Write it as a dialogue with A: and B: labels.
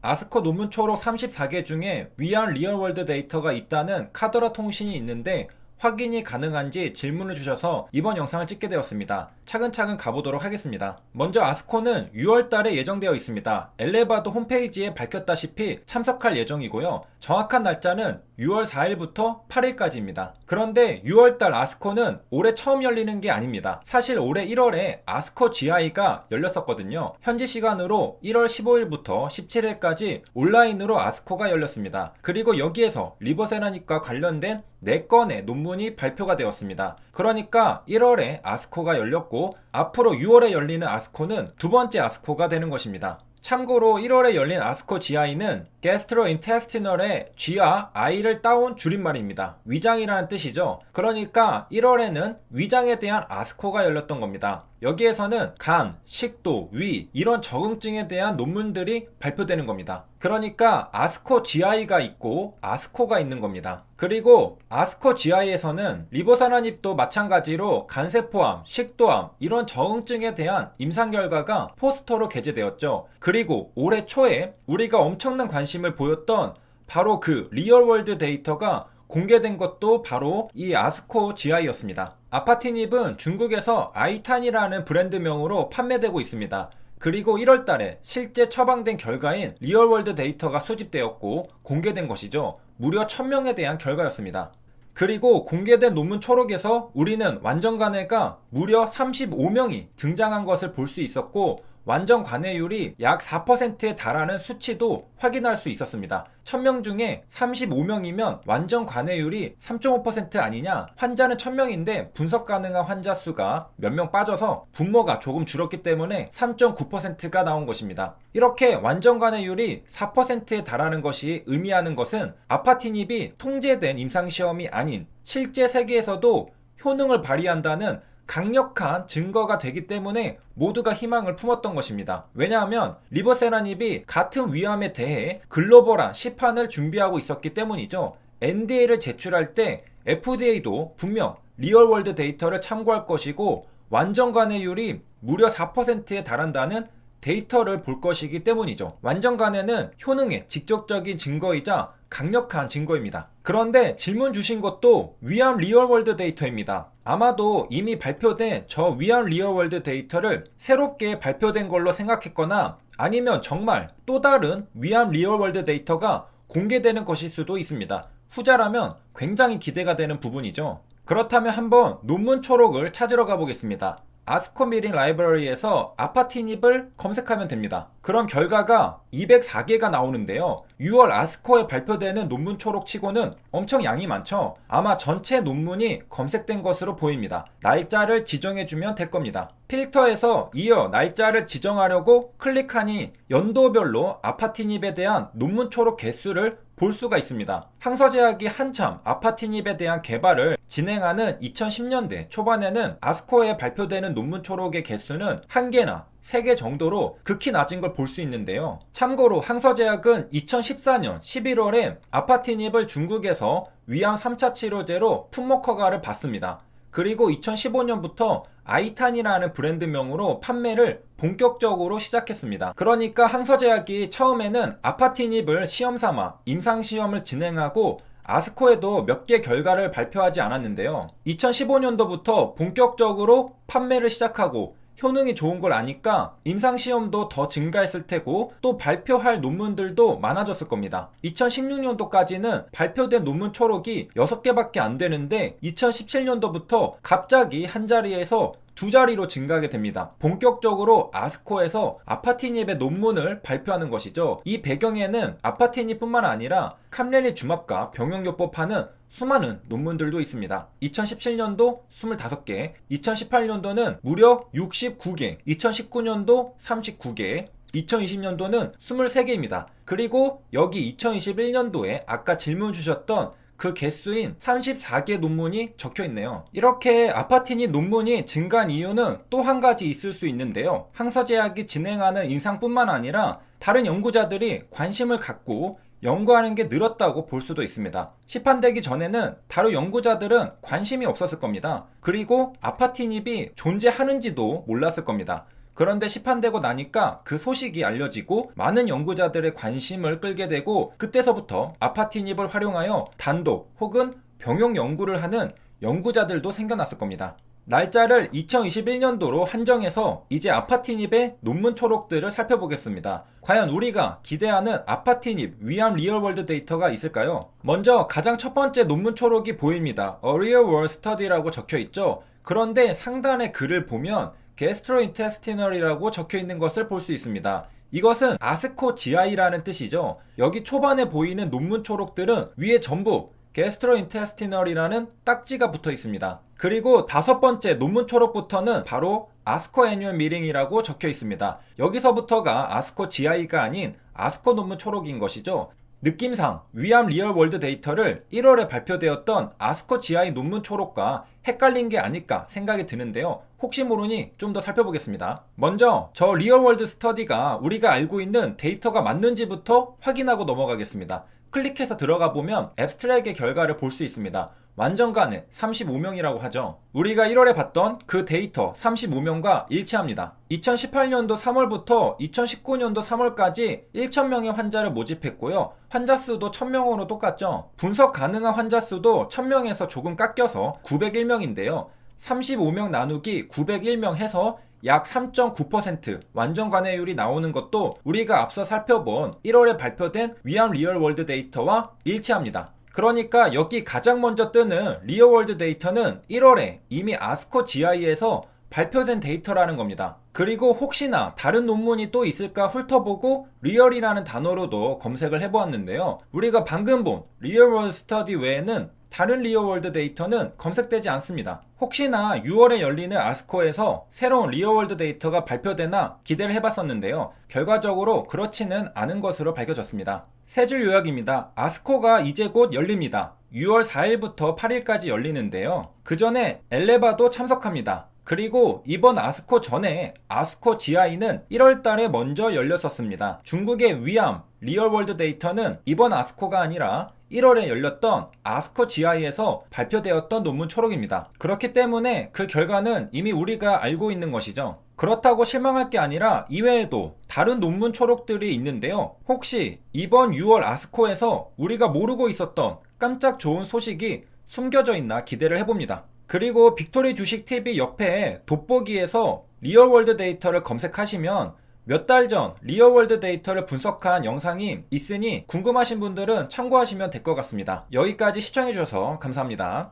A: 아스코 논문 초록 34개 중에 위안 리얼월드 데이터가 있다는 카더라 통신이 있는데 확인이 가능한지 질문을 주셔서 이번 영상을 찍게 되었습니다. 차근차근 가보도록 하겠습니다. 먼저 아스코는 6월달에 예정되어 있습니다. 엘레바도 홈페이지에 밝혔다시피 참석할 예정이고요. 정확한 날짜는 6월 4일부터 8일까지입니다. 그런데 6월달 아스코는 올해 처음 열리는 게 아닙니다. 사실 올해 1월에 아스코 GI가 열렸었거든요. 현지 시간으로 1월 15일부터 17일까지 온라인으로 아스코가 열렸습니다. 그리고 여기에서 리버세라닉과 관련된 4건의 논문이 발표가 되었습니다. 그러니까 1월에 아스코가 열렸고 앞으로 6월에 열리는 아스코는 두 번째 아스코가 되는 것입니다. 참고로 1월에 열린 아스코 GI는 gastrointestinal의 G와 I를 따온 줄임말입니다. 위장이라는 뜻이죠. 그러니까 1월에는 위장에 대한 아스코가 열렸던 겁니다. 여기에서는 간, 식도, 위 이런 적응증에 대한 논문들이 발표되는 겁니다. 그러니까 아스코 GI가 있고 아스코가 있는 겁니다. 그리고 아스코 GI에서는 리보사나닙도 마찬가지로 간세포암, 식도암 이런 적응증에 대한 임상 결과가 포스터로 게재되었죠. 그리고 올해 초에 우리가 엄청난 관심을 보였던 바로 그 리얼월드 데이터가 공개된 것도 바로 이 아스코 GI였습니다. 아파티닙은 중국에서 아이탄이라는 브랜드명으로 판매되고 있습니다. 그리고 1월달에 실제 처방된 결과인 리얼월드 데이터가 수집되었고 공개된 것이죠. 무려 1000명에 대한 결과였습니다. 그리고 공개된 논문 초록에서 우리는 완전 관해가 무려 35명이 등장한 것을 볼 수 있었고 완전 관해율이 약 4%에 달하는 수치도 확인할 수 있었습니다. 1000명 중에 35명이면 완전 관해율이 3.5% 아니냐? 환자는 1000명인데 분석 가능한 환자 수가 몇 명 빠져서 분모가 조금 줄었기 때문에 3.9%가 나온 것입니다. 이렇게 완전 관해율이 4%에 달하는 것이 의미하는 것은 아파티닙이 통제된 임상시험이 아닌 실제 세계에서도 효능을 발휘한다는 강력한 증거가 되기 때문에 모두가 희망을 품었던 것입니다. 왜냐하면 리버세라닙이 같은 위암에 대해 글로벌한 시판을 준비하고 있었기 때문이죠. NDA를 제출할 때 FDA도 분명 리얼월드 데이터를 참고할 것이고 완전 관해율이 무려 4%에 달한다는 데이터를 볼 것이기 때문이죠. 완전 관해는 효능의 직접적인 증거이자 강력한 증거입니다. 그런데 질문 주신 것도 위암 리얼월드 데이터입니다. 아마도 이미 발표된 저 위암 리얼월드 데이터를 새롭게 발표된 걸로 생각했거나 아니면 정말 또 다른 위암 리얼월드 데이터가 공개되는 것일 수도 있습니다. 후자라면 굉장히 기대가 되는 부분이죠. 그렇다면 한번 논문 초록을 찾으러 가보겠습니다. 아스코미린 라이브러리에서 아파티닙을 검색하면 됩니다. 그럼 결과가 204개가 나오는데요. 6월 아스코에 발표되는 논문 초록 치고는 엄청 양이 많죠. 아마 전체 논문이 검색된 것으로 보입니다. 날짜를 지정해주면 될 겁니다. 필터에서 이어 날짜를 지정하려고 클릭하니 연도별로 아파티닙에 대한 논문 초록 개수를 볼 수가 있습니다. 항서제약이 한참 아파티닙에 대한 개발을 진행하는 2010년대 초반에는 아스코에 발표되는 논문 초록의 개수는 1개나 3개 정도로 극히 낮은 걸 볼 수 있는데요. 참고로 항서제약은 2014년 11월에 아파티닙을 중국에서 위암 3차 치료제로 품목 허가를 받습니다. 그리고 2015년부터 아이탄이라는 브랜드명으로 판매를 본격적으로 시작했습니다. 그러니까 항서제약이 처음에는 아파티닙을 시험삼아 임상시험을 진행하고 아스코에도 몇 개 결과를 발표하지 않았는데요. 2015년도부터 본격적으로 판매를 시작하고 효능이 좋은 걸 아니까 임상시험도 더 증가했을 테고 또 발표할 논문들도 많아졌을 겁니다. 2016년도까지는 발표된 논문 초록이 6개밖에 안 되는데 2017년도부터 갑자기 한 자리에서 2자리로 증가하게 됩니다. 본격적으로 아스코에서 아파티닙의 논문을 발표하는 것이죠. 이 배경에는 아파티닙뿐만 아니라 캄렐리주맙과 병용요법하는 수많은 논문들도 있습니다. 2017년도 25개, 2018년도는 무려 69개, 2019년도 39개, 2020년도는 23개입니다. 그리고 여기 2021년도에 아까 질문 주셨던 그 개수인 34개 논문이 적혀 있네요. 이렇게 아파티닙 논문이 증가한 이유는 또 한 가지 있을 수 있는데요. 항서제약이 진행하는 임상뿐만 아니라 다른 연구자들이 관심을 갖고 연구하는 게 늘었다고 볼 수도 있습니다. 시판되기 전에는 다른 연구자들은 관심이 없었을 겁니다. 그리고 아파티닙이 존재하는지도 몰랐을 겁니다. 그런데 시판되고 나니까 그 소식이 알려지고 많은 연구자들의 관심을 끌게 되고, 그때서부터 아파티닙을 활용하여 단독 혹은 병용 연구를 하는 연구자들도 생겨났을 겁니다. 날짜를 2021년도로 한정해서 이제 아파티닙의 논문 초록들을 살펴보겠습니다. 과연 우리가 기대하는 아파티닙 위암 리얼월드 데이터가 있을까요? 먼저 가장 첫 번째 논문 초록이 보입니다. A Real World Study라고 적혀 있죠. 그런데 상단의 글을 보면 gastrointestinal이라고 적혀 있는 것을 볼 수 있습니다. 이것은 아스코 GI라는 뜻이죠. 여기 초반에 보이는 논문 초록들은 위에 전부 gastrointestinal이라는 딱지가 붙어 있습니다. 그리고 다섯 번째 논문 초록부터는 바로 아스코 애뉴얼 미팅이라고 적혀 있습니다. 여기서부터가 아스코 GI가 아닌 아스코 논문 초록인 것이죠. 느낌상 위암 리얼 월드 데이터를 1월에 발표되었던 아스코 GI 논문 초록과 헷갈린 게 아닐까 생각이 드는데요. 혹시 모르니 좀 더 살펴보겠습니다. 먼저 저 리얼 월드 스터디가 우리가 알고 있는 데이터가 맞는지부터 확인하고 넘어가겠습니다. 클릭해서 들어가 보면 앱스트랙의 결과를 볼 수 있습니다. 완전 가능 35명이라고 하죠. 우리가 1월에 봤던 그 데이터 35명과 일치합니다. 2018년도 3월부터 2019년도 3월까지 1,000명의 환자를 모집했고요. 환자 수도 1,000명으로 똑같죠. 분석 가능한 환자 수도 1,000명에서 조금 깎여서 901명인데요. 35명 나누기 901명 해서 약 3.9% 완전 관해율이 나오는 것도 우리가 앞서 살펴본 1월에 발표된 위암 리얼월드 데이터와 일치합니다. 그러니까 여기 가장 먼저 뜨는 리얼월드 데이터는 1월에 이미 아스코 GI에서 발표된 데이터라는 겁니다. 그리고 혹시나 다른 논문이 또 있을까 훑어보고 리얼이라는 단어로도 검색을 해보았는데요. 우리가 방금 본 리얼월드 스터디 외에는 다른 리얼월드 데이터는 검색되지 않습니다. 혹시나 6월에 열리는 아스코에서 새로운 리얼월드 데이터가 발표되나 기대를 해봤었는데요. 결과적으로 그렇지는 않은 것으로 밝혀졌습니다. 세 줄 요약입니다. 아스코가 이제 곧 열립니다. 6월 4일부터 8일까지 열리는데요. 그 전에 엘레바도 참석합니다. 그리고 이번 아스코 전에 아스코 GI는 1월 달에 먼저 열렸었습니다. 중국의 위암 리얼월드 데이터는 이번 아스코가 아니라 1월에 열렸던 아스코 GI에서 발표되었던 논문 초록입니다. 그렇기 때문에 그 결과는 이미 우리가 알고 있는 것이죠. 그렇다고 실망할 게 아니라 이외에도 다른 논문 초록들이 있는데요. 혹시 이번 6월 아스코에서 우리가 모르고 있었던 깜짝 좋은 소식이 숨겨져 있나 기대를 해봅니다. 그리고 빅토리 주식TV 옆에 돋보기에서 리얼월드 데이터를 검색하시면 몇 달 전 리얼월드 데이터를 분석한 영상이 있으니 궁금하신 분들은 참고하시면 될 것 같습니다. 여기까지 시청해주셔서 감사합니다.